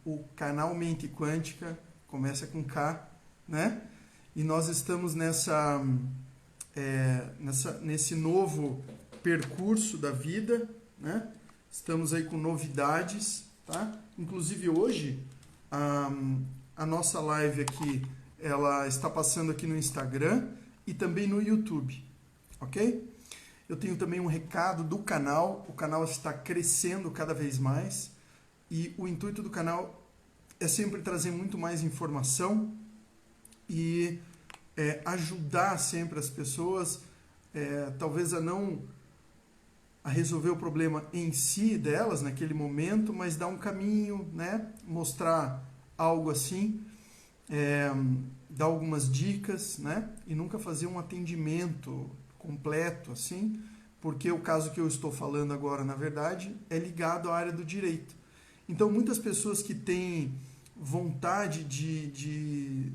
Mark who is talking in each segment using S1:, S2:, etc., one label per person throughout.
S1: o canal Mente Quântica, começa com K, né? E nós estamos nesse novo percurso da vida, né? Estamos aí com novidades, tá? Inclusive hoje, a nossa live aqui, ela está passando aqui no Instagram e também no YouTube, ok? Eu tenho também um recado do canal, o canal está crescendo cada vez mais e o intuito do canal é sempre trazer muito mais informação e ajudar sempre as pessoas, talvez a resolver o problema em si delas, naquele momento, mas dar um caminho, né? Mostrar algo assim, dar algumas dicas, né? E nunca fazer um atendimento completo, assim, porque o caso que eu estou falando agora, na verdade, é ligado à área do direito. Então, muitas pessoas que têm vontade de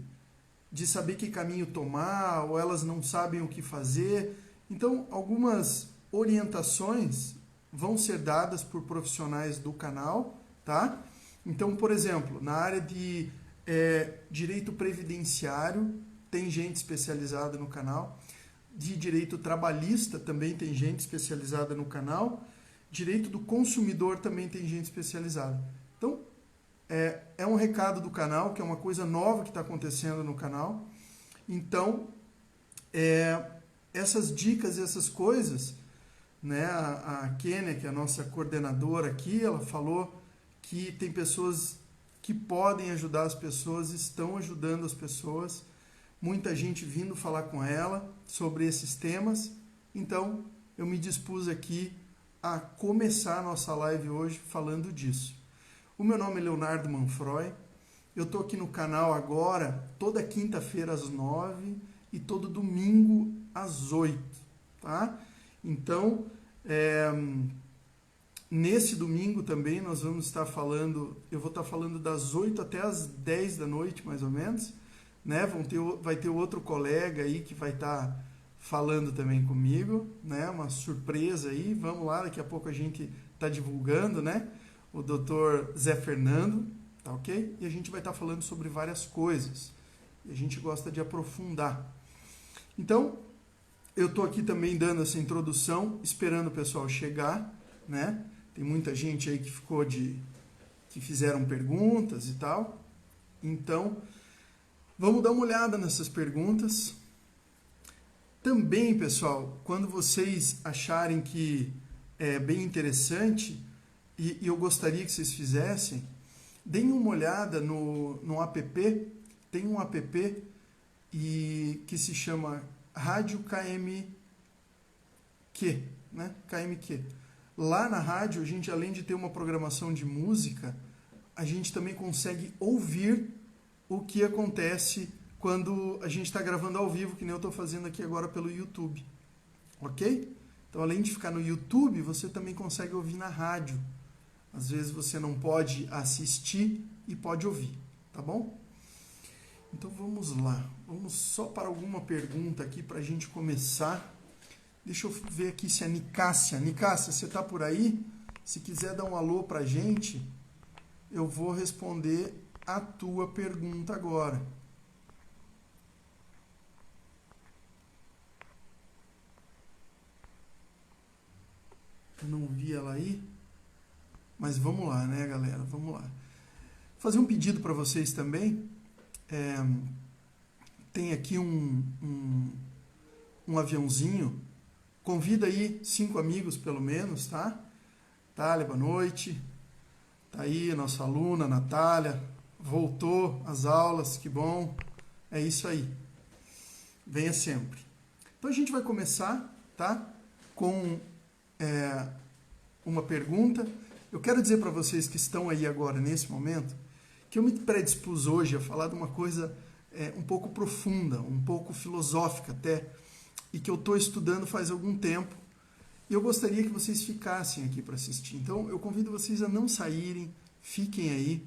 S1: saber que caminho tomar, ou elas não sabem o que fazer, então, algumas orientações vão ser dadas por profissionais do canal, tá? Então, por exemplo, na área de direito previdenciário, tem gente especializada no canal. De direito trabalhista também tem gente especializada no canal. Direito do consumidor também tem gente especializada. Então, é um recado do canal, que é uma coisa nova que está acontecendo no canal. Então, essas dicas e essas coisas, né, a Kênia, que é a nossa coordenadora aqui, ela falou que tem pessoas que podem ajudar as pessoas, estão ajudando as pessoas, muita gente vindo falar com ela sobre esses temas, então eu me dispus aqui a começar a nossa live hoje falando disso. O meu nome é Leonardo Manfroy, eu estou aqui no canal agora, toda quinta-feira às 9 e todo domingo às 8, tá? Então, nesse domingo também nós vamos estar falando, eu vou estar falando das 8 até as 10 da noite, mais ou menos, né? Vai ter outro colega aí que vai estar falando também comigo, né? Uma surpresa aí, vamos lá, daqui a pouco a gente está divulgando, né? O Dr. Zé Fernando, tá ok? E a gente vai estar falando sobre várias coisas, e a gente gosta de aprofundar. Então, eu estou aqui também dando essa introdução, esperando o pessoal chegar, né? Tem muita gente aí que fizeram perguntas e tal. Então, vamos dar uma olhada nessas perguntas. Também, pessoal, quando vocês acharem que é bem interessante, e eu gostaria que vocês fizessem, deem uma olhada no app. Tem um app que se chama Rádio KMQ, né? KMQ. Lá na rádio, a gente, além de ter uma programação de música, a gente também consegue ouvir o que acontece quando a gente está gravando ao vivo, que nem eu estou fazendo aqui agora pelo YouTube. Ok? Então, além de ficar no YouTube, você também consegue ouvir na rádio. Às vezes você não pode assistir e pode ouvir, tá bom? Então, vamos lá. Vamos só para alguma pergunta aqui para a gente começar. Deixa eu ver aqui se a Nicássia, você está por aí? Se quiser dar um alô para a gente, eu vou responder a tua pergunta agora. Eu não vi ela aí, mas vamos lá, né, galera? Vamos lá. Vou fazer um pedido para vocês também. Tem aqui um aviãozinho. Convida aí 5 amigos, pelo menos, tá? Natália, boa noite. Tá aí a nossa aluna, Natália. Voltou às aulas, que bom. É isso aí. Venha sempre. Então, a gente vai começar, tá? Com uma pergunta. Eu quero dizer para vocês que estão aí agora, nesse momento, que eu me predispus hoje a falar de uma coisa um pouco profunda, um pouco filosófica até, e que eu estou estudando faz algum tempo, e eu gostaria que vocês ficassem aqui para assistir. Então, eu convido vocês a não saírem, fiquem aí,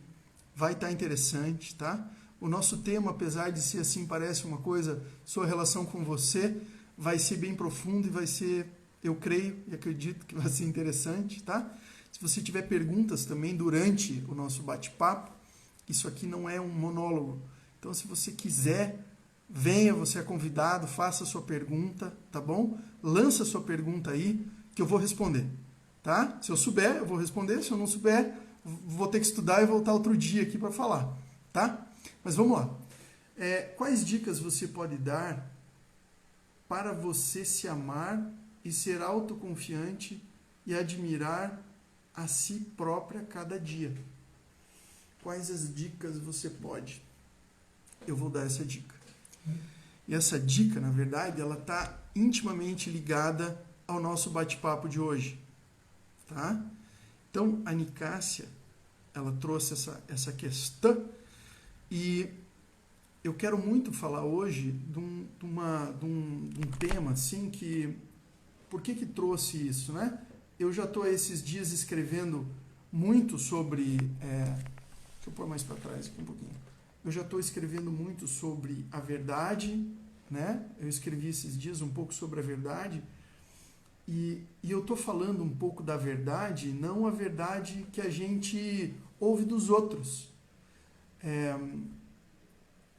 S1: vai estar interessante, tá? O nosso tema, apesar de ser assim, parece uma coisa, sua relação com você, vai ser bem profundo e vai ser, eu creio e acredito que vai ser interessante, tá? Se você tiver perguntas também durante o nosso bate-papo, Isso aqui não é um monólogo. Então, se você quiser, venha, você é convidado, faça a sua pergunta, tá bom? Lança a sua pergunta aí, que eu vou responder, tá? Se eu souber, eu vou responder. Se eu não souber, vou ter que estudar e voltar outro dia aqui para falar, tá? Mas vamos lá. Quais dicas você pode dar para você se amar e ser autoconfiante e admirar a si própria cada dia? Quais as dicas você pode? Eu vou dar essa dica. E essa dica, na verdade, ela está intimamente ligada ao nosso bate-papo de hoje, tá? Então, a Nicássia, ela trouxe essa questão e eu quero muito falar hoje de um tema assim que... Por que trouxe isso, né? Eu já estou esses dias escrevendo muito sobre... deixa eu pôr mais para trás aqui um pouquinho. Eu já estou escrevendo muito sobre a verdade, né? Eu escrevi esses dias um pouco sobre a verdade e eu estou falando um pouco da verdade, não a verdade que a gente ouve dos outros.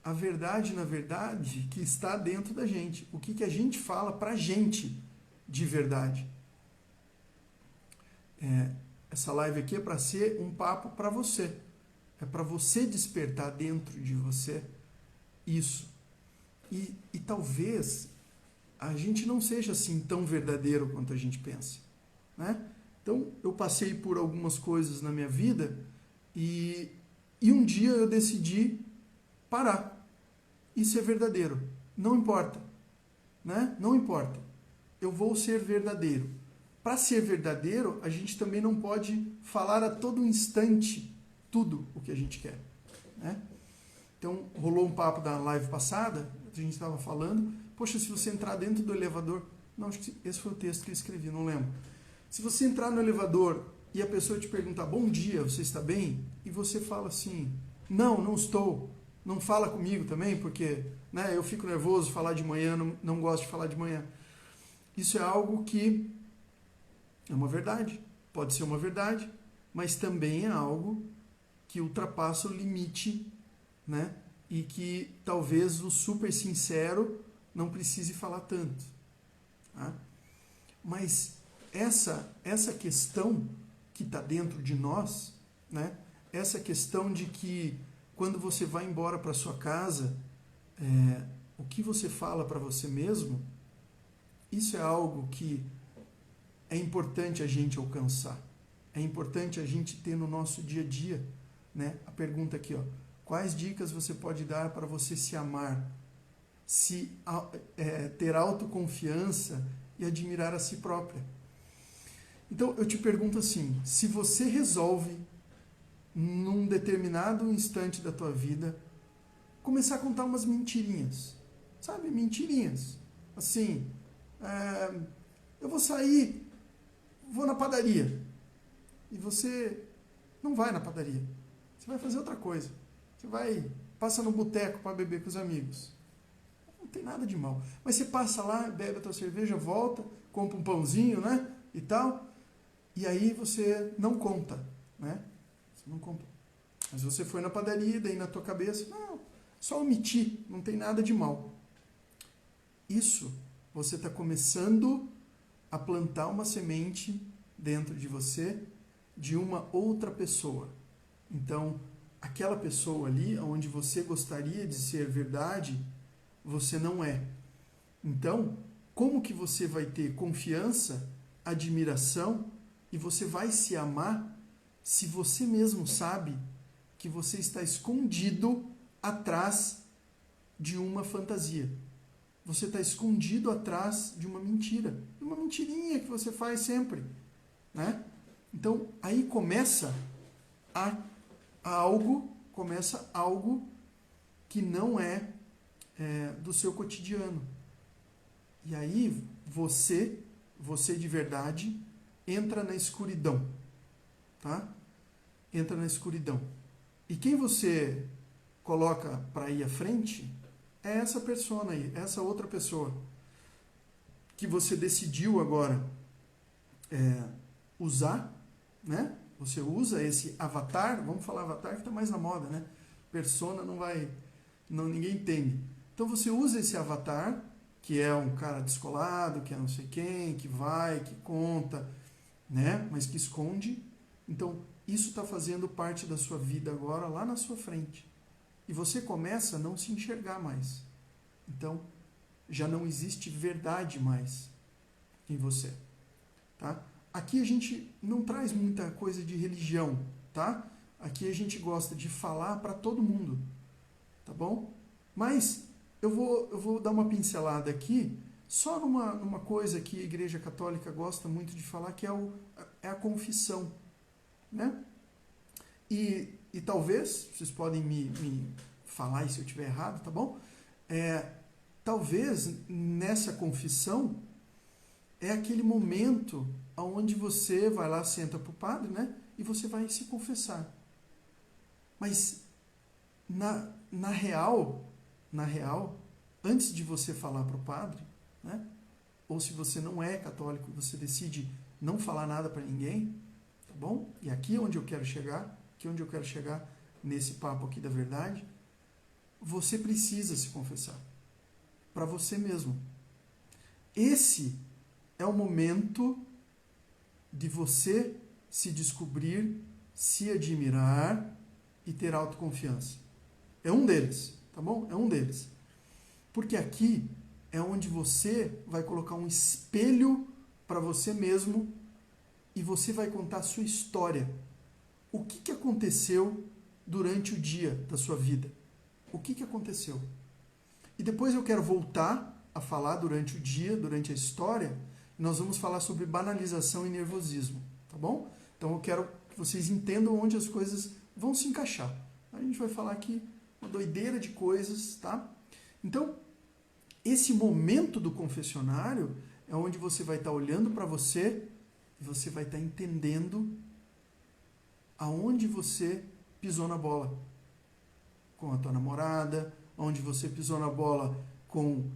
S1: A verdade, na verdade, que está dentro da gente. O que a gente fala para a gente de verdade. Essa live aqui é para ser um papo para você. É para você despertar dentro de você isso. E talvez a gente não seja assim tão verdadeiro quanto a gente pensa, né? Então, eu passei por algumas coisas na minha vida e um dia eu decidi parar e ser verdadeiro. Não importa, né? Não importa. Eu vou ser verdadeiro. Para ser verdadeiro, a gente também não pode falar a todo instante tudo o que a gente quer, né? Então, rolou um papo da live passada, a gente estava falando, poxa, se você entrar dentro do elevador... Não, acho que esse foi o texto que eu escrevi, não lembro. Se você entrar no elevador e a pessoa te perguntar, bom dia, você está bem? E você fala assim, não estou, não fala comigo também, porque, né, eu fico nervoso falar de manhã, não gosto de falar de manhã. Isso é algo que é uma verdade, pode ser uma verdade, mas também é algo que ultrapassa o limite, né? E que talvez o super sincero não precise falar tanto, tá? Mas essa questão que está dentro de nós, né? Essa questão de que quando você vai embora para sua casa, o que você fala para você mesmo, isso é algo que é importante a gente alcançar. É importante a gente ter no nosso dia a dia, né? A pergunta aqui, ó, quais dicas você pode dar para você se amar, ter autoconfiança e admirar a si própria? Então, eu te pergunto assim, se você resolve, num determinado instante da tua vida, começar a contar umas mentirinhas, sabe? Mentirinhas. Assim, eu vou sair, vou na padaria. E você não vai na padaria. Você vai fazer outra coisa. Você passa no boteco para beber com os amigos. Não tem nada de mal. Mas você passa lá, bebe a tua cerveja, volta, compra um pãozinho, né? E tal. E aí você não conta, né? Você não conta. Mas você foi na padaria, daí na tua cabeça, não, só omitir, não tem nada de mal. Isso, você está começando a plantar uma semente dentro de você de uma outra pessoa. Então, aquela pessoa ali, onde você gostaria de ser verdade, você não é. Então, como que você vai ter confiança, admiração e você vai se amar se você mesmo sabe que você está escondido atrás de uma fantasia? Você está escondido atrás de uma mentira, de uma mentirinha que você faz sempre, né? Então, aí começa algo que não é do seu cotidiano. E aí você de verdade, entra na escuridão, tá? Entra na escuridão. E quem você coloca para ir à frente é essa persona aí, essa outra pessoa que você decidiu agora usar, né? Você usa esse avatar, vamos falar avatar que está mais na moda, né? persona não vai, não, ninguém entende. Então você usa esse avatar, que é um cara descolado, que é não sei quem, que vai, que conta, né? Mas que esconde. Então isso está fazendo parte da sua vida agora, lá na sua frente. E você começa a não se enxergar mais. Então já não existe verdade mais em você, tá? Aqui a gente não traz muita coisa de religião, tá? Aqui a gente gosta de falar para todo mundo, tá bom? Mas eu vou dar uma pincelada aqui só numa coisa que a Igreja Católica gosta muito de falar, que é a confissão, né? E talvez, vocês podem me falar se eu estiver errado, tá bom? Talvez nessa confissão é aquele momento onde você vai lá, senta para o padre, né? E você vai se confessar. Mas na real, antes de você falar para o padre, né? Ou se você não é católico, você decide não falar nada para ninguém, tá bom? E aqui é onde eu quero chegar, nesse papo aqui da verdade, você precisa se confessar para você mesmo. Esse é o momento de você se descobrir, se admirar e ter autoconfiança. É um deles, tá bom? É um deles. Porque aqui é onde você vai colocar um espelho para você mesmo e você vai contar a sua história. O que aconteceu durante o dia da sua vida? O que aconteceu? E depois eu quero voltar a falar durante o dia, durante a história, e nós vamos falar sobre banalização e nervosismo, tá bom? Então eu quero que vocês entendam onde as coisas vão se encaixar. A gente vai falar aqui uma doideira de coisas, tá? Então, esse momento do confessionário é onde você vai estar olhando para você e você vai estar entendendo aonde você pisou na bola com a tua namorada, onde você pisou na bola com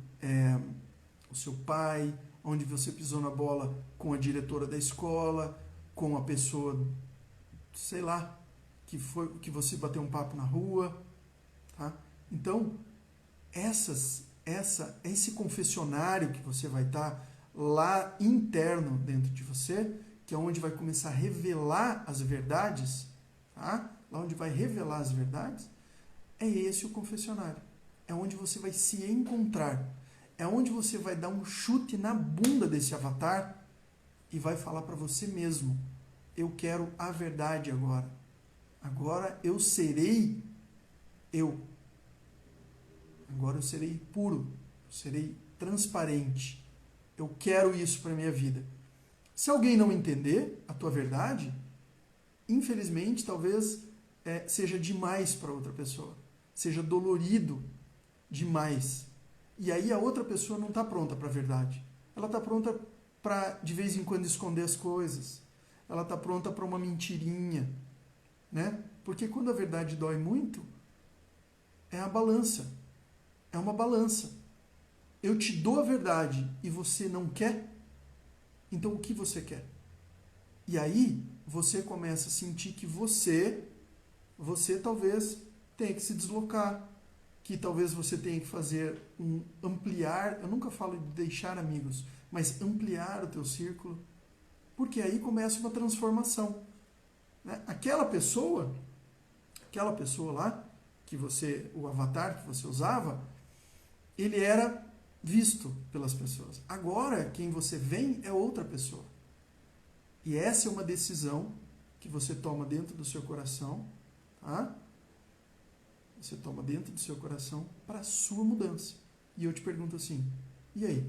S1: o seu pai, onde você pisou na bola com a diretora da escola, com a pessoa, sei lá, que você bateu um papo na rua, tá? Então, esse confessionário que você vai estar lá interno dentro de você, que é onde vai começar a revelar as verdades, tá? Lá onde vai revelar as verdades, é esse o confessionário. É onde você vai se encontrar. É onde você vai dar um chute na bunda desse avatar e vai falar para você mesmo: eu quero a verdade agora. Agora eu serei eu. Agora eu serei puro. Eu serei transparente. Eu quero isso para a minha vida. Se alguém não entender a tua verdade, infelizmente, talvez seja demais para outra pessoa. Seja dolorido demais. E aí a outra pessoa não está pronta para a verdade. Ela está pronta para, de vez em quando, esconder as coisas. Ela está pronta para uma mentirinha. Né? Porque quando a verdade dói muito, é a balança. É uma balança. Eu te dou a verdade e você não quer? Então o que você quer? E aí você começa a sentir que você talvez tenha que se deslocar, que talvez você tenha que fazer ampliar, eu nunca falo de deixar amigos, mas ampliar o teu círculo, porque aí começa uma transformação. Né? Aquela pessoa lá, o avatar que você usava, ele era visto pelas pessoas. Agora, quem você vem é outra pessoa. E essa é uma decisão que você toma dentro do seu coração, tá? Você toma dentro do seu coração para a sua mudança. E eu te pergunto assim, e aí?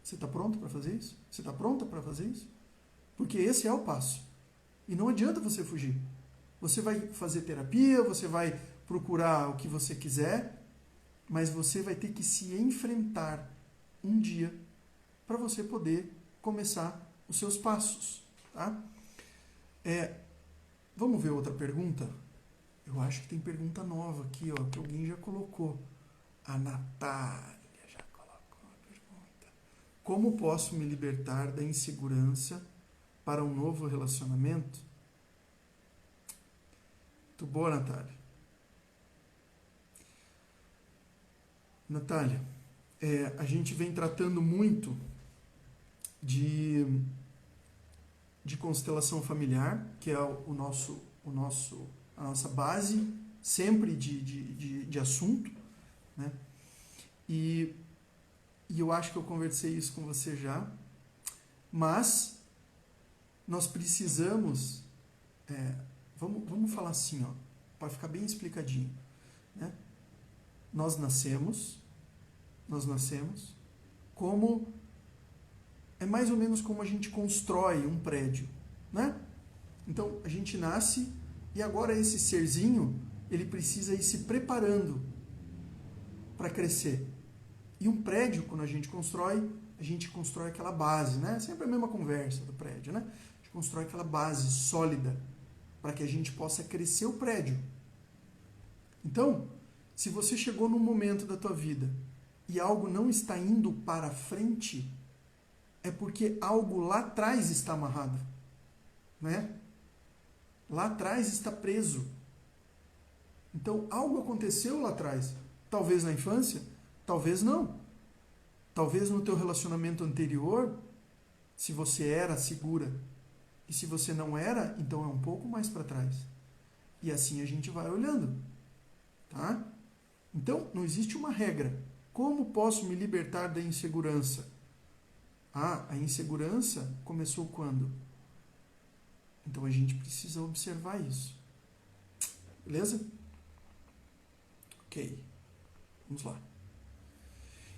S1: Você está pronto para fazer isso? Você está pronta para fazer isso? Porque esse é o passo. E não adianta você fugir. Você vai fazer terapia, você vai procurar o que você quiser, mas você vai ter que se enfrentar um dia para você poder começar os seus passos. Tá? Vamos ver outra pergunta? Eu acho que tem pergunta nova aqui, ó, que alguém já colocou. A Natália já colocou uma pergunta. Como posso me libertar da insegurança para um novo relacionamento? Muito boa, Natália. Natália, a gente vem tratando muito de constelação familiar, que é a nossa base sempre de assunto, né? E eu acho que eu conversei isso com você já, mas nós precisamos, vamos falar assim, ó, para ficar bem explicadinho, né? Nós nascemos como, é mais ou menos como a gente constrói um prédio, né? Então, a gente nasce e agora esse serzinho, ele precisa ir se preparando para crescer. E um prédio, quando a gente constrói aquela base, né? Sempre a mesma conversa do prédio, né? A gente constrói aquela base sólida para que a gente possa crescer o prédio. Então, se você chegou num momento da tua vida e algo não está indo para frente, é porque algo lá atrás está amarrado, né? Lá atrás está preso. Então, algo aconteceu lá atrás. Talvez na infância, talvez não. Talvez no teu relacionamento anterior, se você era segura. E se você não era, então é um pouco mais para trás. E assim a gente vai olhando. Tá? Então, não existe uma regra. Como posso me libertar da insegurança? A insegurança começou quando? Então a gente precisa observar isso. Beleza? Ok. Vamos lá.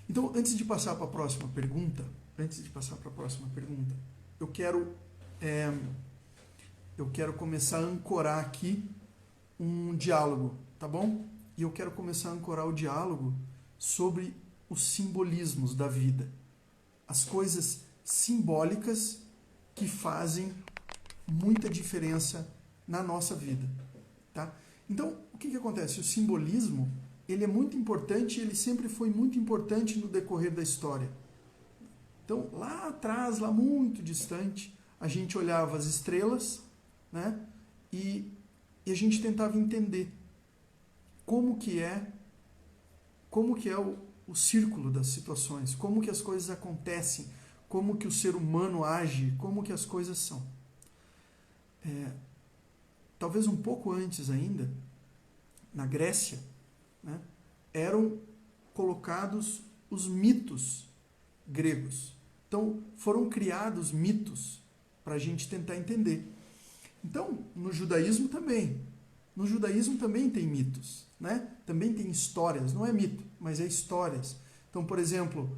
S1: Então, antes de passar para a próxima pergunta, eu quero começar a ancorar aqui um diálogo, tá bom? E eu quero começar a ancorar o diálogo sobre os simbolismos da vida. As coisas simbólicas que fazem muita diferença na nossa vida, tá? Então, o que acontece? O simbolismo, ele é muito importante, ele sempre foi muito importante no decorrer da história. Então, lá atrás, lá muito distante, a gente olhava as estrelas, né? E a gente tentava entender como que é o círculo das situações, como que as coisas acontecem, como que o ser humano age, como que as coisas são. Talvez um pouco antes ainda, na Grécia, né, eram colocados os mitos gregos. Então, foram criados mitos para a gente tentar entender. Então, no judaísmo também. No judaísmo também tem mitos, né? Também tem histórias. Não é mito, mas é histórias. Então, por exemplo,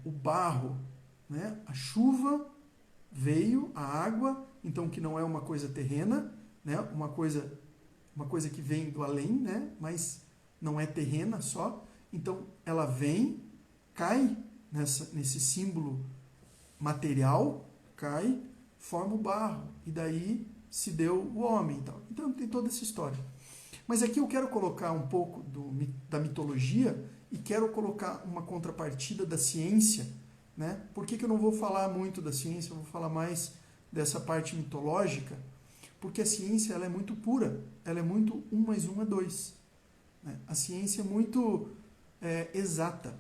S1: o barro, né? A chuva veio, a água, então que não é uma coisa terrena, né? Uma coisa que vem do além, né? Mas não é terrena só. Então, ela vem, cai nesse símbolo material, cai, forma o barro. E daí se deu o homem. Então, tem toda essa história. Mas aqui eu quero colocar um pouco da mitologia e quero colocar uma contrapartida da ciência, né? Por que eu não vou falar muito da ciência? Eu vou falar mais dessa parte mitológica, porque a ciência ela é muito pura, ela é muito 1 mais 1 é 2. Né? A ciência é muito exata.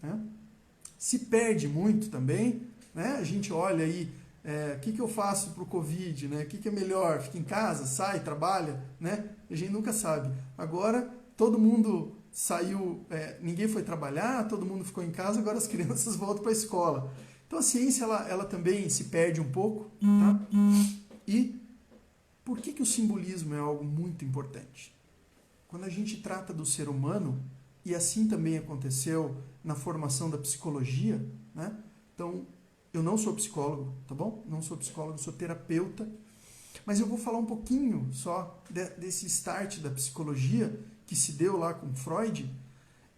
S1: Né? Se perde muito também, né? A gente olha aí, o que eu faço para o Covid, né? O que é melhor? Fica em casa, sai, trabalha? Né? A gente nunca sabe. Agora, todo mundo saiu, ninguém foi trabalhar, todo mundo ficou em casa, agora as crianças voltam para a escola. Então a ciência ela também se perde um pouco. Tá? E por que o simbolismo é algo muito importante? Quando a gente trata do ser humano, e assim também aconteceu na formação da psicologia, né? Então, eu não sou psicólogo, tá bom? Não sou psicólogo, sou terapeuta, mas eu vou falar um pouquinho só desse start da psicologia que se deu lá com Freud,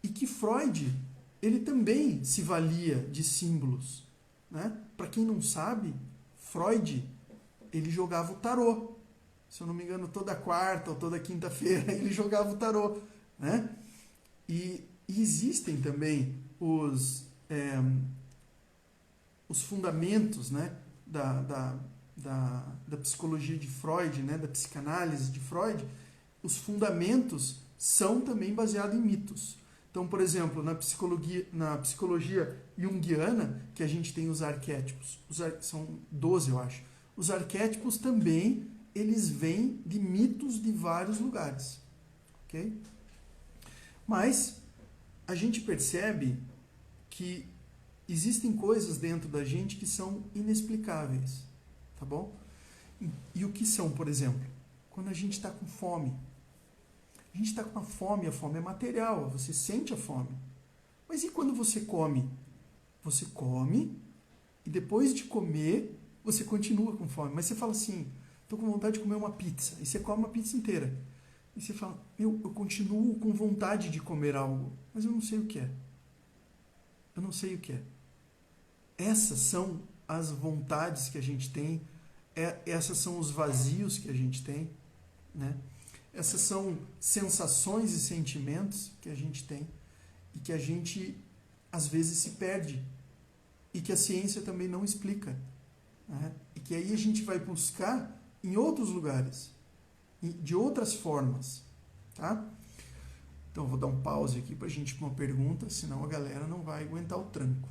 S1: e que Freud, ele também se valia de símbolos, né? Para quem não sabe, Freud, ele jogava o tarô. Se eu não me engano, toda quarta ou toda quinta-feira ele jogava o tarô, né? E existem também os fundamentos, né, da psicologia de Freud, né, da psicanálise de Freud. Os fundamentos são também baseados em mitos. Então, por exemplo, na psicologia junguiana, que a gente tem os arquétipos, são 12, eu acho. Os arquétipos também, eles vêm de mitos de vários lugares. Ok? Mas a gente percebe que existem coisas dentro da gente que são inexplicáveis. Tá bom? E o que são, por exemplo? Quando a gente está com fome. A gente está com uma fome, a fome é material, você sente a fome. Mas e quando você come? Você come e depois de comer, você continua com fome. Mas você fala assim, estou com vontade de comer uma pizza. E você come uma pizza inteira. E você fala, eu continuo com vontade de comer algo, mas eu não sei o que é. Eu não sei o que é. Essas são as vontades que a gente tem, essas são os vazios que a gente tem, né? Essas são sensações e sentimentos que a gente tem e que a gente, às vezes, se perde e que a ciência também não explica, né? E que aí a gente vai buscar em outros lugares, de outras formas, tá? Então, eu vou dar um pause aqui para a gente ir para uma pergunta, senão a galera não vai aguentar o tranco.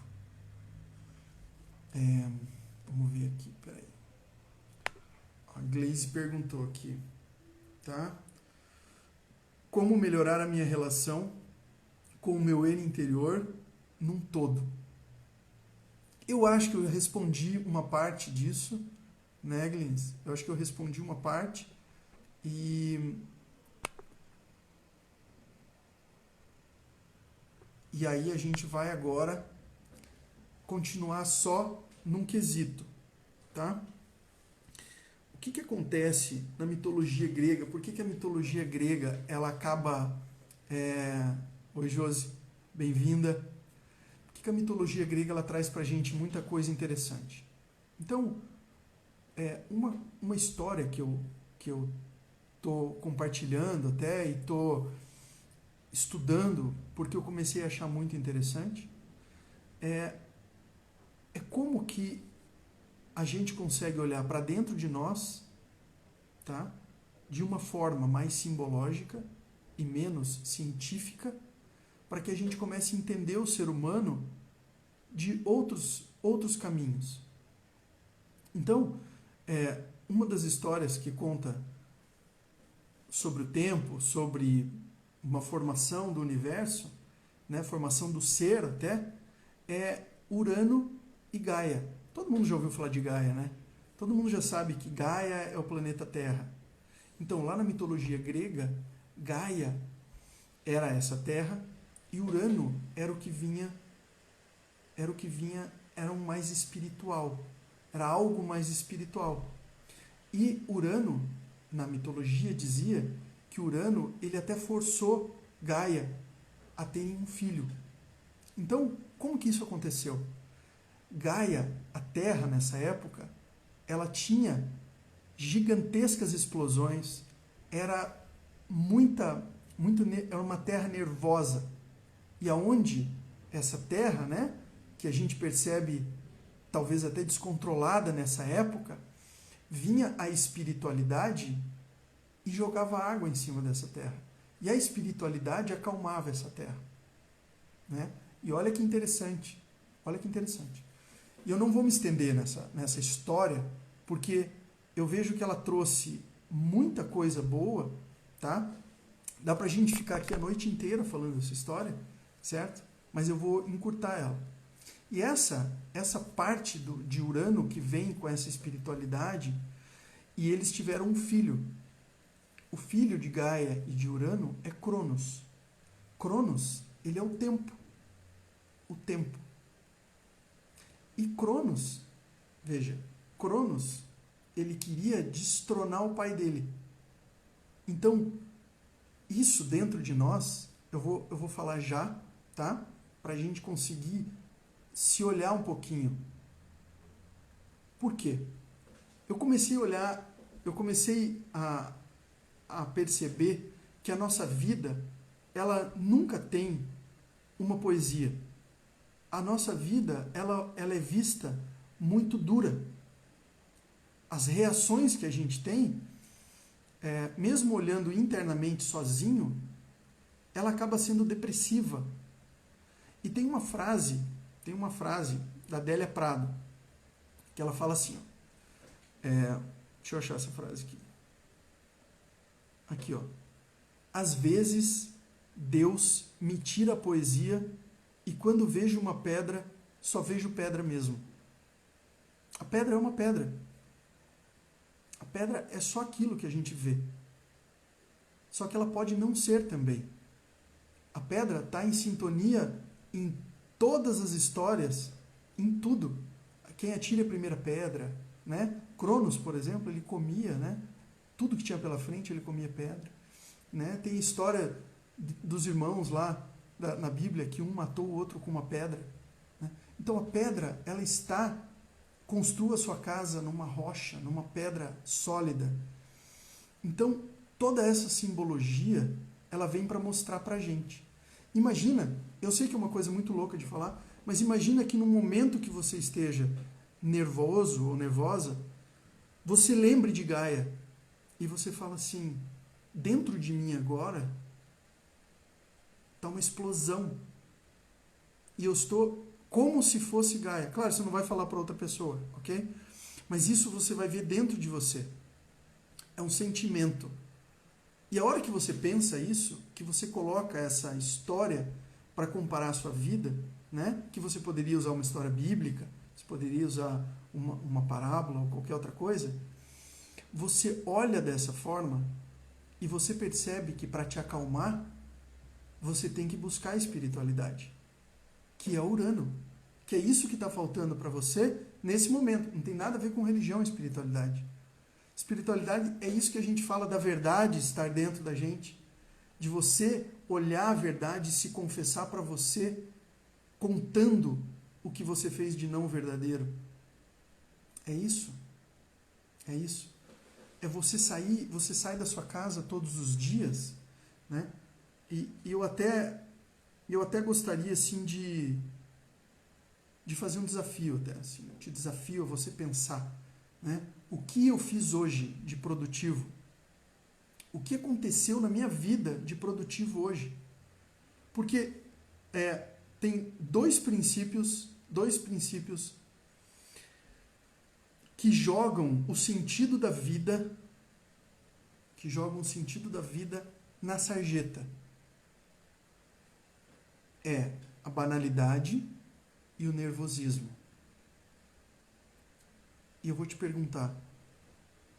S1: Vamos ver aqui, peraí. A Glaze perguntou aqui, tá? Como melhorar a minha relação com o meu eu interior num todo? Eu acho que eu respondi uma parte disso, né, Glaze? Eu acho que eu respondi uma parte e aí a gente vai agora continuar só num quesito, tá? O que acontece na mitologia grega? Por que a mitologia grega ela acaba... Oi, Josi, bem-vinda. Por que a mitologia grega ela traz pra gente muita coisa interessante? Então, uma história que eu tô compartilhando até e tô estudando, porque eu comecei a achar muito interessante, é como que a gente consegue olhar para dentro de nós, tá? De uma forma mais simbológica e menos científica, para que a gente comece a entender o ser humano de outros caminhos. Então, uma das histórias que conta sobre o tempo, sobre uma formação do universo, né, formação do ser até, é Urano e Gaia. Todo mundo já ouviu falar de Gaia, né? Todo mundo já sabe que Gaia é o planeta Terra. Então, lá na mitologia grega, Gaia era essa Terra e Urano era o que vinha, era um mais espiritual, era algo mais espiritual. E Urano, na mitologia, dizia que Urano, ele até forçou Gaia a ter um filho. Então, como que isso aconteceu? Gaia, a Terra nessa época, ela tinha gigantescas explosões, era era uma Terra nervosa. E aonde essa Terra, né, que a gente percebe talvez até descontrolada nessa época, vinha a espiritualidade e jogava água em cima dessa Terra. E a espiritualidade acalmava essa Terra, né? E olha que interessante, olha que interessante. E eu não vou me estender nessa história, porque eu vejo que ela trouxe muita coisa boa, tá? Dá pra gente ficar aqui a noite inteira falando dessa história, certo? Mas eu vou encurtar ela. E essa parte de Urano que vem com essa espiritualidade, e eles tiveram um filho. O filho de Gaia e de Urano é Cronos. Cronos, ele é o tempo. O tempo. E Cronos, veja, Cronos, ele queria destronar o pai dele. Então, isso dentro de nós, eu vou falar já, tá? Pra gente conseguir se olhar um pouquinho. Por quê? Eu comecei a olhar, eu comecei a perceber que a nossa vida, ela nunca tem uma poesia. A nossa vida, ela é vista muito dura. As reações que a gente tem, mesmo olhando internamente sozinho, ela acaba sendo depressiva. E tem uma frase da Adélia Prado, que ela fala assim, ó, deixa eu achar essa frase aqui. Aqui, ó. Às vezes, Deus me tira a poesia e quando vejo uma pedra, só vejo pedra mesmo. A pedra é uma pedra. A pedra é só aquilo que a gente vê. Só que ela pode não ser também. A pedra está em sintonia em todas as histórias, em tudo. Quem atira a primeira pedra, né? Cronos, por exemplo, ele comia, né? Tudo que tinha pela frente ele comia pedra, né? Tem história dos irmãos lá na Bíblia que um matou o outro com uma pedra, né? Então a pedra, ela construa sua casa numa rocha, numa pedra sólida. Então toda essa simbologia, ela vem para mostrar para a gente. Imagina, eu sei que é uma coisa muito louca de falar, mas imagina que no momento que você esteja nervoso ou nervosa, você lembre de Gaia e você fala assim, dentro de mim agora está uma explosão e eu estou como se fosse Gaia. Claro, você não vai falar para outra pessoa, ok? Mas isso você vai ver dentro de você. É um sentimento. E a hora que você pensa isso, que você coloca essa história para comparar a sua vida, né? Que você poderia usar uma história bíblica, você poderia usar uma parábola ou qualquer outra coisa, você olha dessa forma e você percebe que para te acalmar, você tem que buscar a espiritualidade, que é Urano, que é isso que está faltando para você nesse momento. Não tem nada a ver com religião e espiritualidade. Espiritualidade é isso que a gente fala da verdade estar dentro da gente, de você olhar a verdade e se confessar para você, contando o que você fez de não verdadeiro. É isso. É isso. É você sai da sua casa todos os dias, né? E eu até gostaria assim de fazer um desafio até, assim, eu te desafio a você pensar, né? O que eu fiz hoje de produtivo? O que aconteceu na minha vida de produtivo hoje? Porque tem dois princípios que jogam o sentido da vida, na sarjeta. É a banalidade e o nervosismo. E eu vou te perguntar,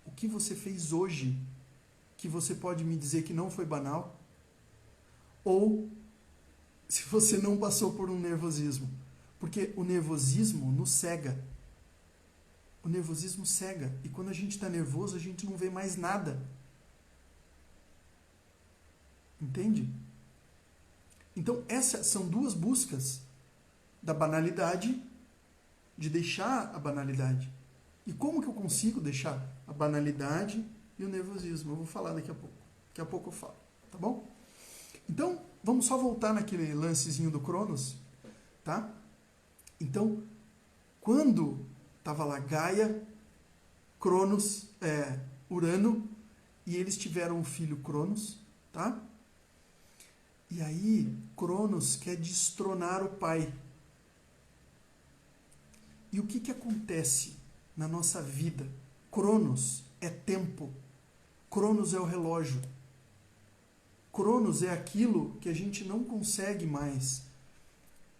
S1: o que você fez hoje que você pode me dizer que não foi banal? Ou se você não passou por um nervosismo? Porque o nervosismo nos cega. O nervosismo cega. E quando a gente está nervoso, a gente não vê mais nada. Entende? Então, essas são duas buscas da banalidade, de deixar a banalidade. E como que eu consigo deixar a banalidade e o nervosismo? Eu vou falar daqui a pouco. Daqui a pouco eu falo, tá bom? Então, vamos só voltar naquele lancezinho do Cronos, tá? Então, quando estava lá Gaia, Cronos, Urano, e eles tiveram um filho Cronos, tá? E aí, Cronos quer destronar o pai. E o que acontece na nossa vida? Cronos é tempo. Cronos é o relógio. Cronos é aquilo que a gente não consegue mais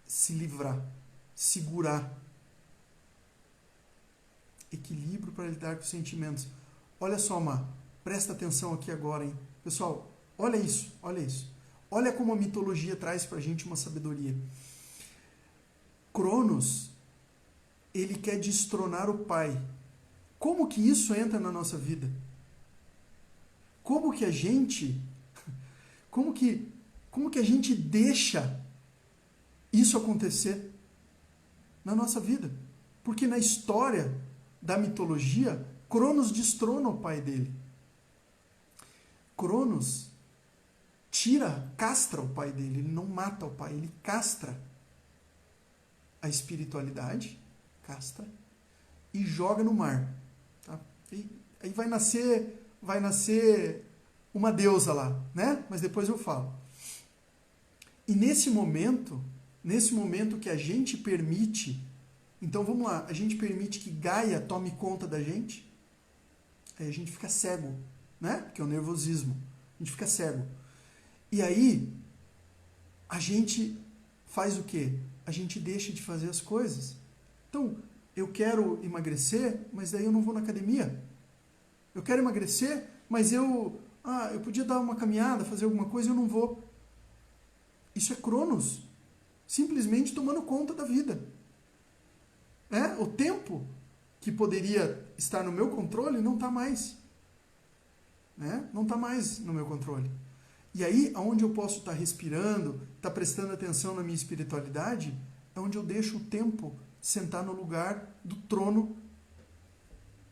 S1: se livrar, segurar. Equilíbrio para lidar com os sentimentos. Olha só, Má, presta atenção aqui agora, hein? Pessoal, olha isso, olha isso. Olha como a mitologia traz para a gente uma sabedoria. Cronos, ele quer destronar o pai. Como que isso entra na nossa vida? Como que a gente deixa isso acontecer na nossa vida? Porque na história da mitologia, Cronos destrona o pai dele. Cronos castra o pai dele, ele não mata o pai, ele castra a espiritualidade, castra, e joga no mar. Tá? E aí vai nascer uma deusa lá, né? Mas depois eu falo. E nesse momento que a gente permite, então vamos lá, a gente permite que Gaia tome conta da gente, aí a gente fica cego, né? Que é o nervosismo. A gente fica cego. E aí, a gente faz o quê? A gente deixa de fazer as coisas. Então, eu quero emagrecer, mas daí eu não vou na academia. Eu quero emagrecer, mas eu podia dar uma caminhada, fazer alguma coisa e eu não vou. Isso é Cronos. Simplesmente tomando conta da vida. O tempo que poderia estar no meu controle não está mais. Não está mais no meu controle. E aí, aonde eu posso estar respirando, estar prestando atenção na minha espiritualidade, é onde eu deixo o tempo sentar no lugar do trono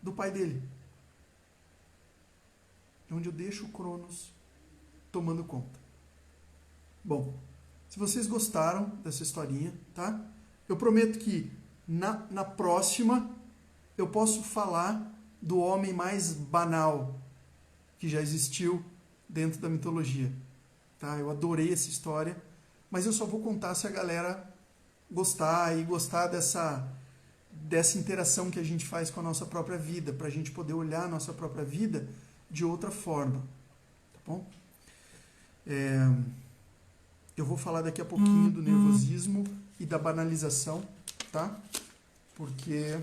S1: do pai dele. É onde eu deixo o Cronos tomando conta. Bom, se vocês gostaram dessa historinha, tá? Eu prometo que na próxima eu posso falar do homem mais banal que já existiu dentro da mitologia. Tá? Eu adorei essa história, mas eu só vou contar se a galera gostar e gostar dessa interação que a gente faz com a nossa própria vida, para a gente poder olhar a nossa própria vida de outra forma. Tá bom? Eu vou falar daqui a pouquinho do nervosismo e da banalização, tá? Porque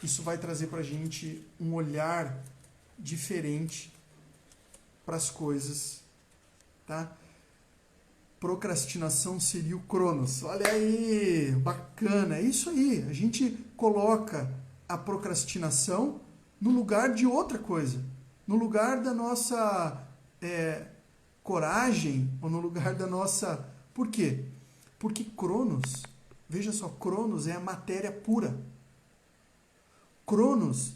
S1: isso vai trazer para a gente um olhar diferente para as coisas, tá? Procrastinação seria o Cronos. Olha aí, bacana. É isso aí. A gente coloca a procrastinação no lugar de outra coisa, no lugar da nossa coragem ou no lugar da nossa. Por quê? Porque Cronos, veja só, Cronos é a matéria pura. Cronos,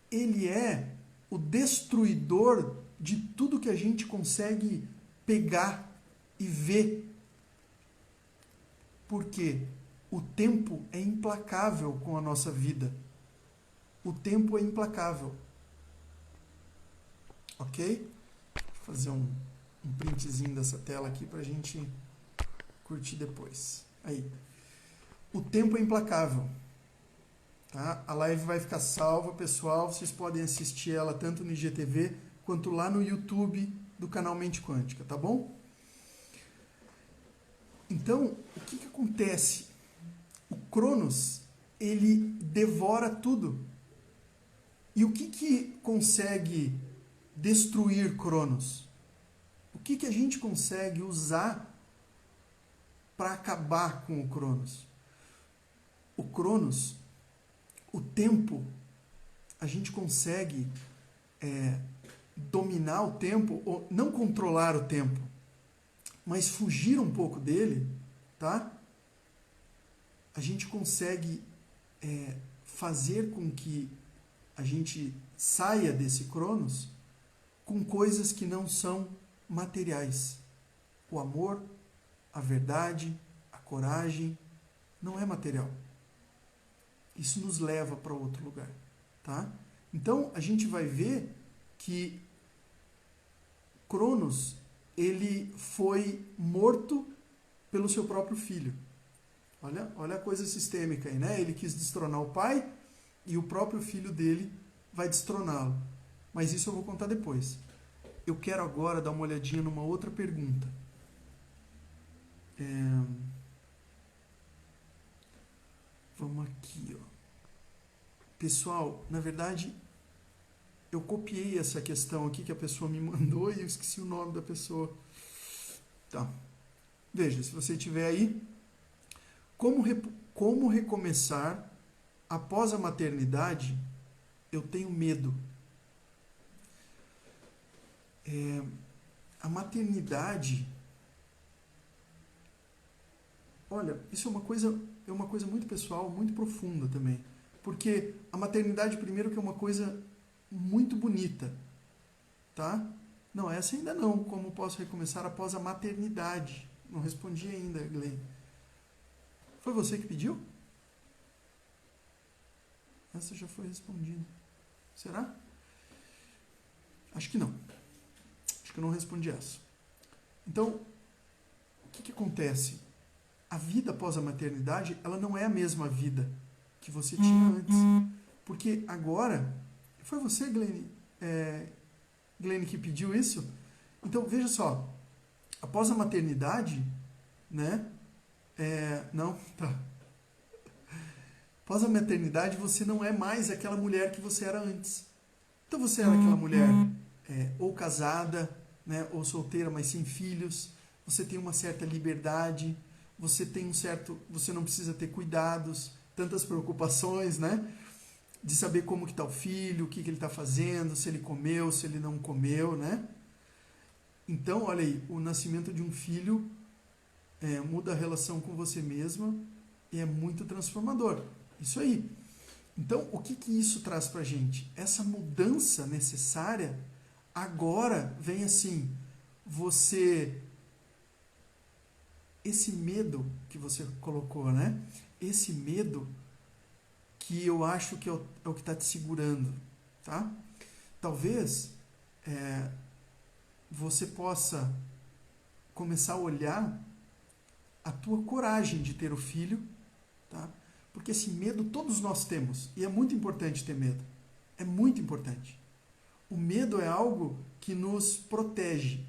S1: ele é o destruidor de tudo que a gente consegue pegar e ver. Porque o tempo é implacável com a nossa vida. O tempo é implacável. Ok? Vou fazer um printzinho dessa tela aqui para a gente curtir depois. Aí. O tempo é implacável. Tá? A live vai ficar salva, pessoal. Vocês podem assistir ela tanto no IGTV quanto lá no YouTube do canal Mente Quântica, tá bom? Então, o que acontece? O Cronos, ele devora tudo. E o que consegue destruir Cronos? O que a gente consegue usar para acabar com o Cronos? O Cronos, o tempo, a gente consegue dominar o tempo, ou não controlar o tempo, mas fugir um pouco dele, tá? A gente consegue fazer com que a gente saia desse Cronos com coisas que não são materiais. O amor, a verdade, a coragem, não é material. Isso nos leva para outro lugar, tá? Então, a gente vai ver que Cronos, ele foi morto pelo seu próprio filho. Olha a coisa sistêmica aí, né? Ele quis destronar o pai e o próprio filho dele vai destroná-lo. Mas isso eu vou contar depois. Eu quero agora dar uma olhadinha numa outra pergunta. Vamos aqui, ó. Pessoal, na verdade, eu copiei essa questão aqui que a pessoa me mandou e eu esqueci o nome da pessoa. Tá. Veja, se você tiver aí, como recomeçar após a maternidade? Eu tenho medo. A maternidade, olha, isso é uma coisa muito pessoal, muito profunda também. Porque a maternidade, primeiro, que é uma coisa muito bonita, tá? Não, essa ainda não. Como posso recomeçar após a maternidade? Não respondi ainda, Glenn. Foi você que pediu? Essa já foi respondida. Será? Acho que não. Acho que eu não respondi essa. Então, o que acontece? A vida após a maternidade, ela não é a mesma vida que você tinha antes. Porque agora, foi você, Glenn, que pediu isso? Então, veja só, após a maternidade, né? Não, tá. Após a maternidade, você não é mais aquela mulher que você era antes. Então, você era aquela mulher ou casada, né? Ou solteira, mas sem filhos. Você tem uma certa liberdade. Você tem você não precisa ter cuidados, tantas preocupações, né? De saber como que está o filho, o que ele está fazendo, se ele comeu, se ele não comeu, né? Então, olha aí, o nascimento de um filho muda a relação com você mesma e é muito transformador. Isso aí. Então, o que isso traz pra gente? Essa mudança necessária, agora vem assim, esse medo que você colocou, né? Esse medo que eu acho que é o que está te segurando, tá? Talvez você possa começar a olhar a tua coragem de ter o filho, tá? Porque esse medo todos nós temos, e é muito importante ter medo. É muito importante. O medo é algo que nos protege.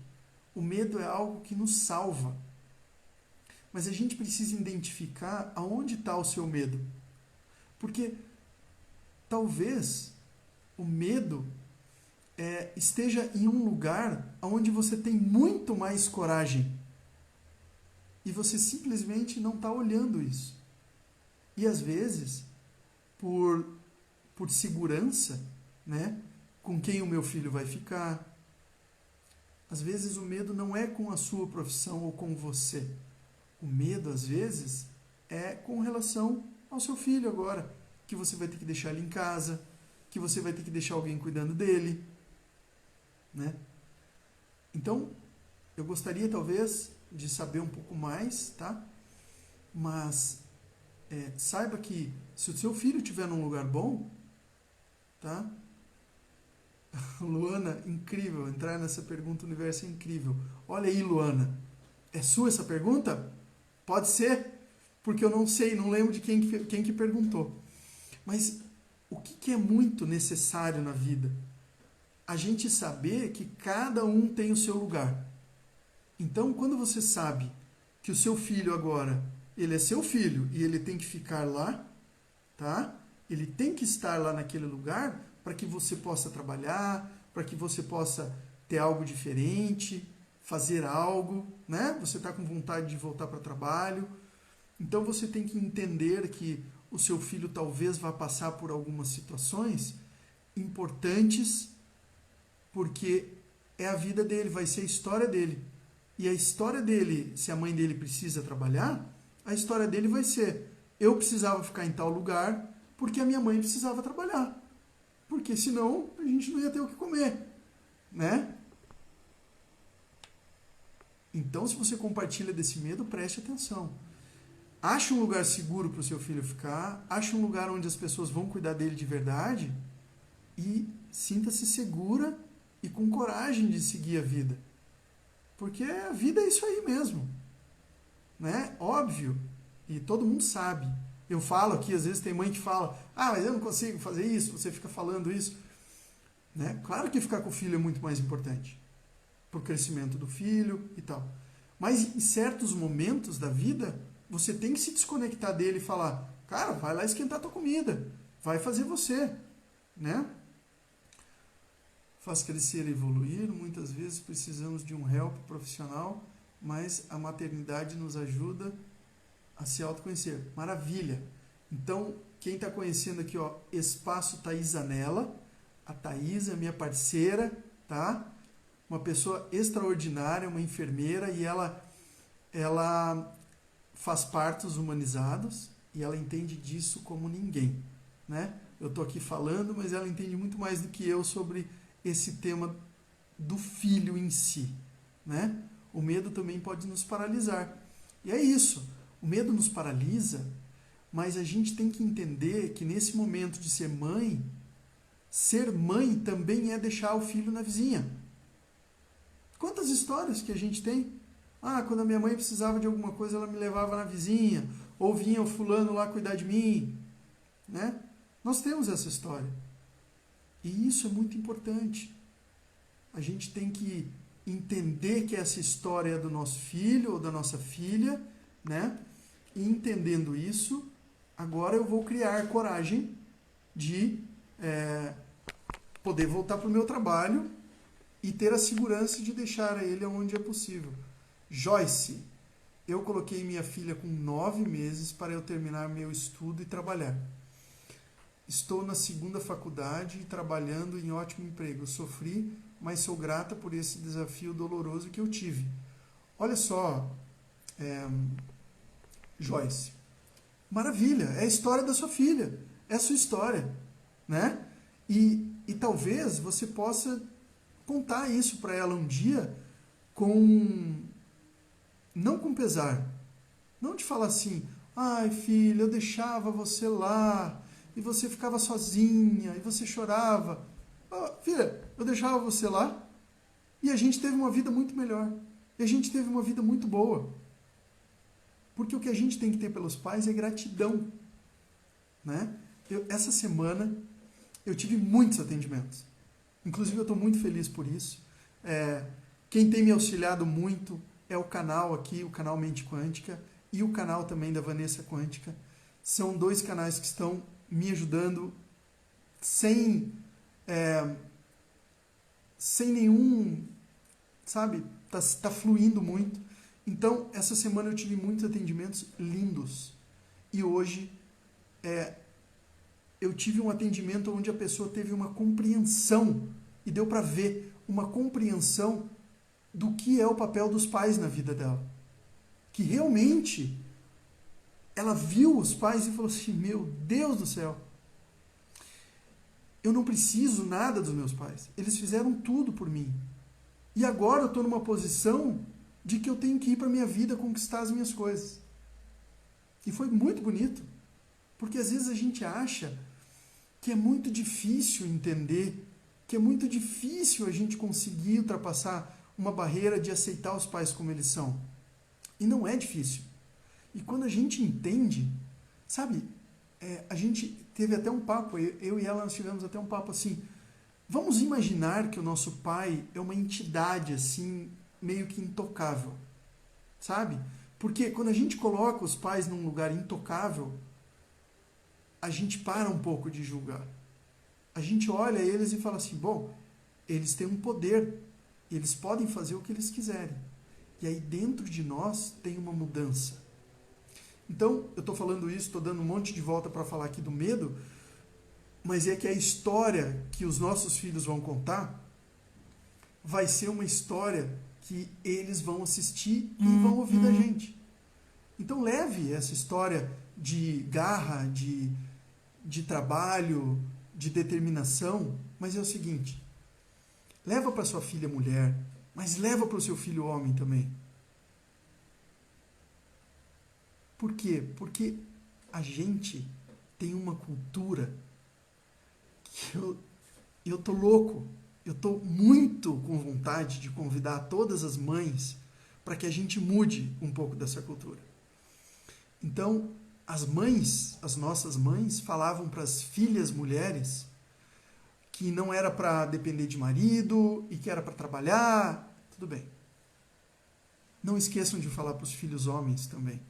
S1: O medo é algo que nos salva. Mas a gente precisa identificar aonde está o seu medo. Porque talvez o medo esteja em um lugar onde você tem muito mais coragem. E você simplesmente não está olhando isso. E às vezes, por segurança, né, com quem o meu filho vai ficar. Às vezes o medo não é com a sua profissão ou com você. O medo, às vezes, é com relação ao seu filho agora, que você vai ter que deixar ele em casa, que você vai ter que deixar alguém cuidando dele, né? Então, eu gostaria talvez de saber um pouco mais, tá? Mas saiba que se o seu filho estiver num lugar bom, tá? Luana, incrível, entrar nessa pergunta, o universo é incrível. Olha aí, Luana, é sua essa pergunta? Pode ser, porque eu não sei, não lembro de quem que perguntou. Mas o que é muito necessário na vida? A gente saber que cada um tem o seu lugar. Então, quando você sabe que o seu filho agora, ele é seu filho e ele tem que ficar lá, tá? Ele tem que estar lá naquele lugar para que você possa trabalhar, para que você possa ter algo diferente, fazer algo, né? Você está com vontade de voltar para o trabalho. Então, você tem que entender que o seu filho talvez vá passar por algumas situações importantes, porque é a vida dele, vai ser a história dele. E a história dele, se a mãe dele precisa trabalhar, a história dele vai ser: eu precisava ficar em tal lugar porque a minha mãe precisava trabalhar. Porque senão a gente não ia ter o que comer, né? Então, se você compartilha desse medo, preste atenção. Ache um lugar seguro para o seu filho ficar, ache um lugar onde as pessoas vão cuidar dele de verdade e sinta-se segura e com coragem de seguir a vida. Porque a vida é isso aí mesmo, né? Óbvio, e todo mundo sabe. Eu falo aqui, às vezes tem mãe que fala: ah, mas eu não consigo fazer isso, você fica falando isso. Né? Claro que ficar com o filho é muito mais importante para o crescimento do filho e tal. Mas em certos momentos da vida, você tem que se desconectar dele e falar: cara, vai lá esquentar tua comida, vai fazer você, né? Faz crescer e evoluir, muitas vezes precisamos de um help profissional, mas a maternidade nos ajuda a se autoconhecer. Maravilha! Então, quem está conhecendo aqui, ó, Espaço Thaís Anela, a Thaís é minha parceira, tá? Uma pessoa extraordinária, uma enfermeira, e ela faz partos humanizados e ela entende disso como ninguém, né? Eu estou aqui falando, mas ela entende muito mais do que eu sobre esse tema do filho em si, né? O medo também pode nos paralisar. E é isso, o medo nos paralisa, mas a gente tem que entender que nesse momento de ser mãe também é deixar o filho na vizinha. Quantas histórias que a gente tem? Ah, quando a minha mãe precisava de alguma coisa, ela me levava na vizinha, ou vinha o fulano lá cuidar de mim, né? Nós temos essa história. E isso é muito importante. A gente tem que entender que essa história é do nosso filho ou da nossa filha, né? E entendendo isso, agora eu vou criar coragem de poder voltar para o meu trabalho e ter a segurança de deixar ele onde é possível. Joyce, eu coloquei minha filha com 9 meses para eu terminar meu estudo e trabalhar. Estou na 2ª faculdade e trabalhando em ótimo emprego. Sofri, mas sou grata por esse desafio doloroso que eu tive. Olha só, Joyce, maravilha, é a história da sua filha, é a sua história, né? E talvez você possa contar isso para ela um dia não com pesar, não de falar assim, ai filha, eu deixava você lá e você ficava sozinha e você chorava. Ah, filha, eu deixava você lá e a gente teve uma vida muito melhor, e a gente teve uma vida muito boa. Porque o que a gente tem que ter pelos pais é gratidão, né? Essa semana eu tive muitos atendimentos. Inclusive eu estou muito feliz por isso. Quem tem me auxiliado muito é o canal aqui, o canal Mente Quântica, e o canal também da Vanessa Quântica. São 2 canais que estão me ajudando sem nenhum, sabe? Tá fluindo muito. Então, essa semana eu tive muitos atendimentos lindos. E hoje eu tive um atendimento onde a pessoa teve uma compreensão, e deu para ver uma compreensão do que é o papel dos pais na vida dela. Que realmente ela viu os pais e falou assim, meu Deus do céu, eu não preciso nada dos meus pais. Eles fizeram tudo por mim. E agora eu estou numa posição de que eu tenho que ir para a minha vida conquistar as minhas coisas. E foi muito bonito. Porque às vezes a gente acha que é muito difícil entender, que é muito difícil a gente conseguir ultrapassar uma barreira de aceitar os pais como eles são. E não é difícil. E quando a gente entende, sabe, a gente teve até um papo, eu e ela nós tivemos até um papo assim, vamos imaginar que o nosso pai é uma entidade assim, meio que intocável, sabe? Porque quando a gente coloca os pais num lugar intocável, a gente para um pouco de julgar. A gente olha eles e fala assim, bom, eles têm um poder, eles podem fazer o que eles quiserem. E aí dentro de nós tem uma mudança. Então, eu estou falando isso, estou dando um monte de volta para falar aqui do medo, mas é que a história que os nossos filhos vão contar vai ser uma história que eles vão assistir e vão ouvir da gente. Então leve essa história de garra, de trabalho, de determinação, mas é o seguinte, leva para sua filha mulher, mas leva para o seu filho homem também. Por quê? Porque a gente tem uma cultura que eu tô louco, eu tô muito com vontade de convidar todas as mães para que a gente mude um pouco dessa cultura. Então, as mães, as nossas mães, falavam para as filhas mulheres que não era para depender de marido e que era para trabalhar, tudo bem. Não esqueçam de falar para os filhos homens também.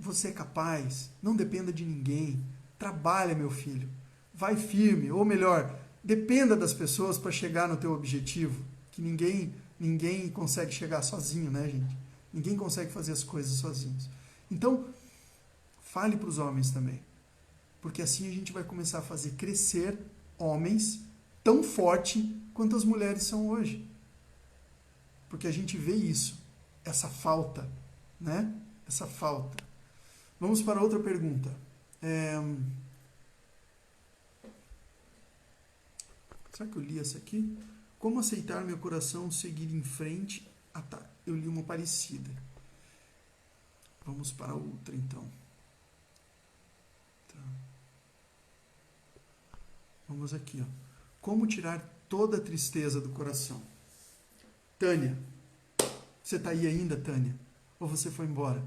S1: Você é capaz, não dependa de ninguém, trabalha, meu filho, vai firme, ou melhor, dependa das pessoas para chegar no teu objetivo, que ninguém consegue chegar sozinho, né, gente? Ninguém consegue fazer as coisas sozinhos. Então, fale para os homens também, porque assim a gente vai começar a fazer crescer homens tão forte quanto as mulheres são hoje. Porque a gente vê isso, essa falta, né? Essa falta. Vamos para outra pergunta. Será que eu li essa aqui? Como aceitar meu coração seguir em frente? Ah tá, eu li uma parecida. Vamos para outra então. Tá. Vamos aqui, ó. Como tirar toda a tristeza do coração? Tânia, Você está aí ainda, Tânia? Ou você foi embora?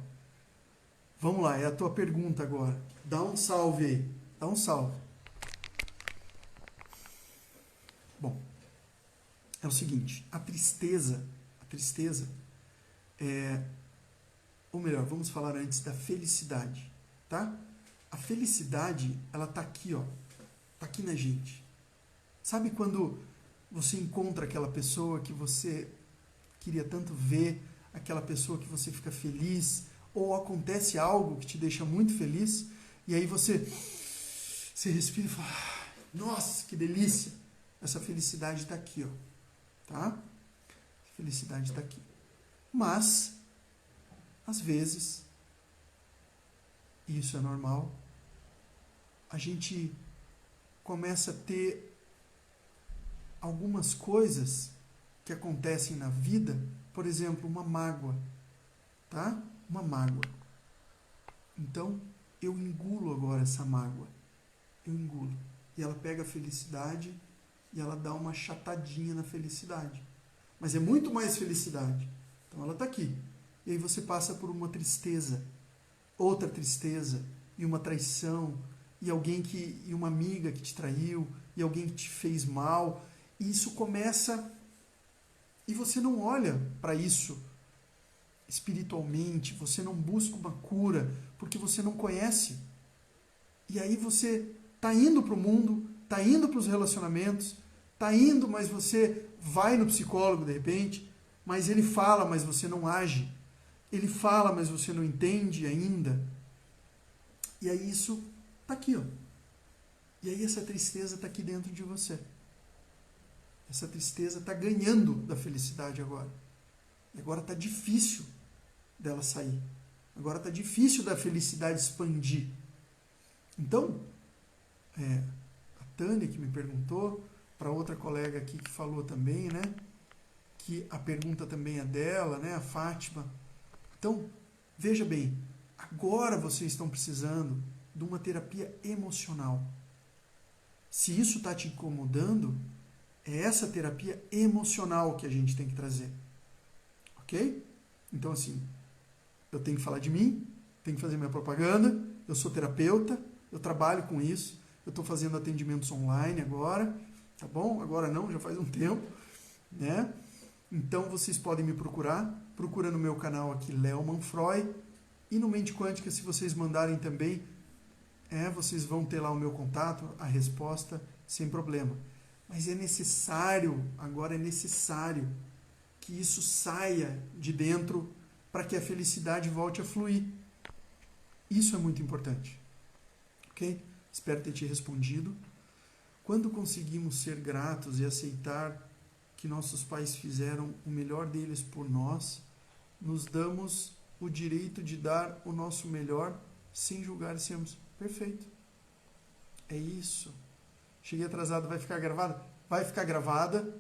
S1: Vamos lá, é a tua pergunta agora. Dá um salve aí. Dá um salve. Bom, é o seguinte, a tristeza é, ou melhor, vamos falar antes da felicidade, tá? A felicidade, ela tá aqui, ó, tá aqui na gente. Sabe quando você encontra aquela pessoa que você queria tanto ver, aquela pessoa que você fica feliz, ou acontece algo que te deixa muito feliz, e aí você respira e fala, nossa, que delícia! Essa felicidade está aqui, ó, tá? A felicidade está aqui. Mas, às vezes, e isso é normal, a gente começa a ter algumas coisas que acontecem na vida, por exemplo, uma mágoa, tá? Uma mágoa. Então, eu engulo agora essa mágoa. Eu engulo. E ela pega a felicidade e ela dá uma chatadinha na felicidade. Mas é muito mais felicidade. Então, ela está aqui. E aí você passa por uma tristeza, outra tristeza, e uma traição, e uma amiga que te traiu, e alguém que te fez mal. E isso começa, e você não olha para isso espiritualmente, você não busca uma cura, porque você não conhece. E aí você está indo para o mundo, está indo para os relacionamentos, está indo, mas você vai no psicólogo de repente, mas ele fala, mas você não age. Ele fala, mas você não entende ainda. E aí isso está aqui, ó. E aí essa tristeza está aqui dentro de você. Essa tristeza está ganhando da felicidade agora. E agora está difícil dela sair. Agora está difícil da felicidade expandir. Então, a Tânia que me perguntou, para outra colega aqui que falou também, né? Que a pergunta também é dela, né? A Fátima. Então, veja bem, agora vocês estão precisando de uma terapia emocional. Se isso está te incomodando, é essa terapia emocional que a gente tem que trazer. Ok? Então, assim, eu tenho que falar de mim, tenho que fazer minha propaganda, eu sou terapeuta, eu trabalho com isso, eu estou fazendo atendimentos online agora, tá bom? Agora não, já faz um tempo, né? Então, vocês podem me procurar, procura no meu canal aqui, Léo Manfroy, e no Mente Quântica, se vocês mandarem também, vocês vão ter lá o meu contato, a resposta, sem problema. Mas é necessário, agora é necessário, que isso saia de dentro para que a felicidade volte a fluir. Isso é muito importante. Ok? Espero ter te respondido. Quando conseguimos ser gratos e aceitar que nossos pais fizeram o melhor deles por nós, nos damos o direito de dar o nosso melhor sem julgar e sermos perfeito. É isso. Cheguei atrasado, vai ficar gravada? Vai ficar gravada.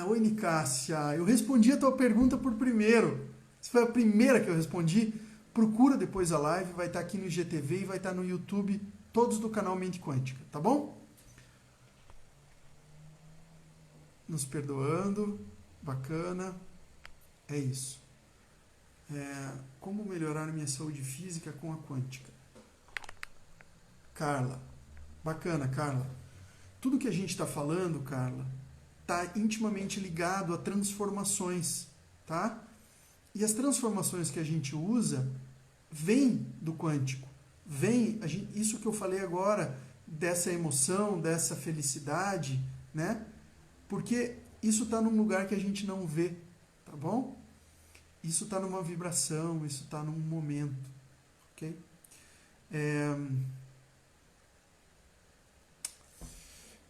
S1: Oi, Nicássia. Eu respondi a tua pergunta por primeiro. Essa foi a primeira que eu respondi. Procura depois a live, vai estar aqui no IGTV e vai estar no YouTube, todos do canal Mente Quântica, tá bom? Nos perdoando. Bacana. É isso. Como melhorar minha saúde física com a quântica? Carla. Bacana, Carla. Tudo que a gente está falando, Carla, está intimamente ligado a transformações, tá? E as transformações que a gente usa vêm do quântico. Isso que eu falei agora, dessa emoção, dessa felicidade, né? Porque isso está num lugar que a gente não vê, tá bom? Isso está numa vibração, isso está num momento, ok?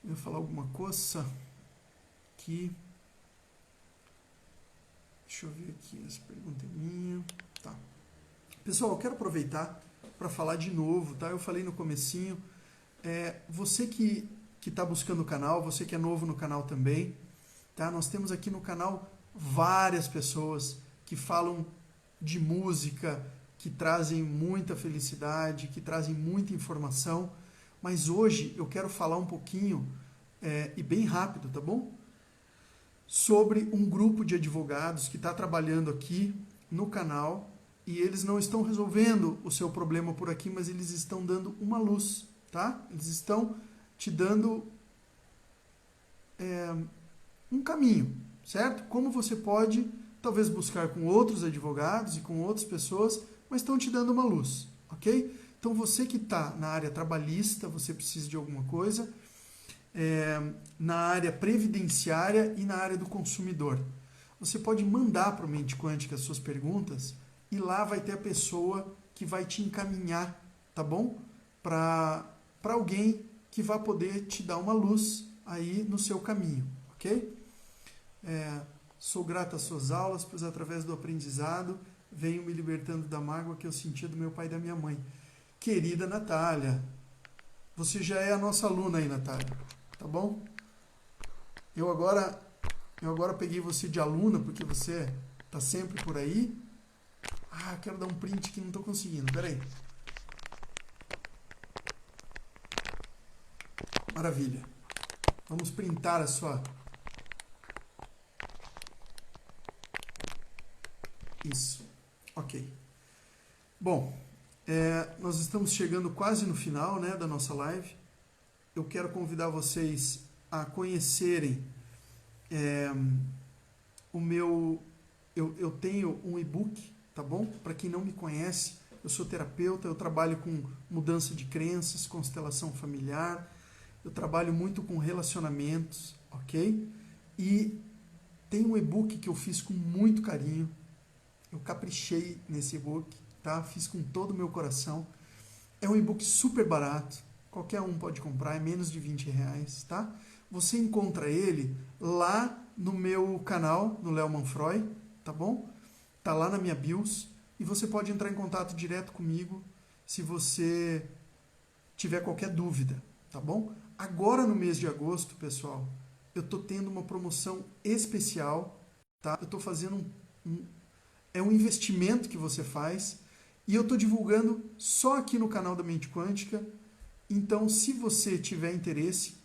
S1: Eu ia falar alguma coisa aqui. Deixa eu ver aqui, essa pergunta é minha. Tá. Pessoal, eu quero aproveitar para falar de novo, tá? Eu falei no comecinho. Você que está buscando o canal, você que é novo no canal também, tá? Nós temos aqui no canal várias pessoas que falam de música, que trazem muita felicidade, que trazem muita informação. Mas hoje eu quero falar um pouquinho, e bem rápido, tá bom? sobre um grupo de advogados que está trabalhando aqui no canal e eles não estão resolvendo o seu problema por aqui, mas eles estão dando uma luz, tá? Eles estão te dando um caminho, certo? Como você pode, talvez, buscar com outros advogados e com outras pessoas, mas estão te dando uma luz, ok? Então, você que está na área trabalhista, você precisa de alguma coisa, na área previdenciária e na área do consumidor. Você pode mandar para o Mente Quântica as suas perguntas e lá vai ter a pessoa que vai te encaminhar, tá bom? Para alguém que vai poder te dar uma luz aí no seu caminho, ok? Sou grato às suas aulas, pois através do aprendizado venho me libertando da mágoa que eu sentia do meu pai e da minha mãe. Querida Natália, você já é a nossa aluna aí, Natália, tá bom? Eu agora peguei você de aluna, porque você tá sempre por aí. Quero dar um print que não tô conseguindo, peraí. Maravilha. Vamos printar a sua... Isso, ok. Bom, nós estamos chegando quase no final, né, da nossa live. Eu quero convidar vocês a conhecerem o meu... Eu tenho um e-book, tá bom? Para quem não me conhece, eu sou terapeuta, eu trabalho com mudança de crenças, constelação familiar, eu trabalho muito com relacionamentos, ok? E tem um e-book que eu fiz com muito carinho, eu caprichei nesse e-book, tá? Fiz com todo o meu coração. É um e-book super barato, qualquer um pode comprar, é menos de R$20, tá? Você encontra ele lá no meu canal, no Léo Manfroy, tá bom? Tá lá na minha bios e você pode entrar em contato direto comigo se você tiver qualquer dúvida, tá bom? Agora no mês de agosto, pessoal, eu tô tendo uma promoção especial, tá? Eu tô fazendo é um investimento que você faz e eu tô divulgando só aqui no canal da Mente Quântica. Então, se você tiver interesse,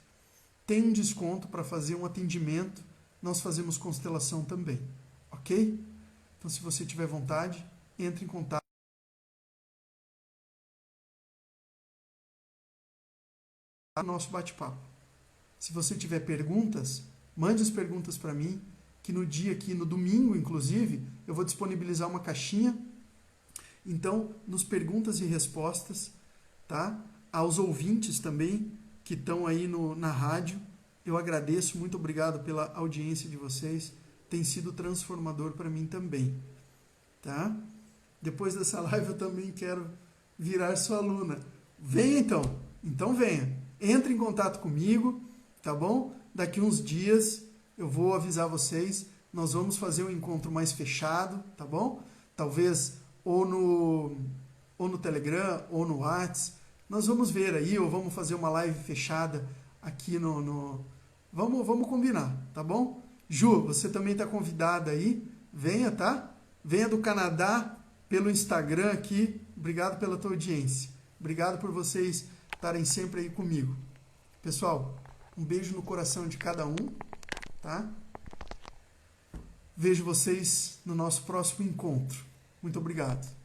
S1: tem um desconto para fazer um atendimento. Nós fazemos constelação também, ok? Então, se você tiver vontade, entre em contato. No nosso bate-papo. Se você tiver perguntas, mande as perguntas para mim, que no dia aqui, no domingo, inclusive, eu vou disponibilizar uma caixinha. Então, nos perguntas e respostas, tá? Aos ouvintes também, que estão aí na rádio, eu agradeço, muito obrigado pela audiência de vocês. Tem sido transformador para mim também, tá? Depois dessa live eu também quero virar sua aluna. Venha então venha. Entre em contato comigo, tá bom? Daqui uns dias eu vou avisar vocês, nós vamos fazer um encontro mais fechado, tá bom? Talvez ou no Telegram ou no WhatsApp. Nós vamos ver aí, ou vamos fazer uma live fechada aqui Vamos combinar, tá bom? Ju, você também está convidada aí. Venha, tá? Venha do Canadá pelo Instagram aqui. Obrigado pela tua audiência. Obrigado por vocês estarem sempre aí comigo. Pessoal, um beijo no coração de cada um, tá? Vejo vocês no nosso próximo encontro. Muito obrigado.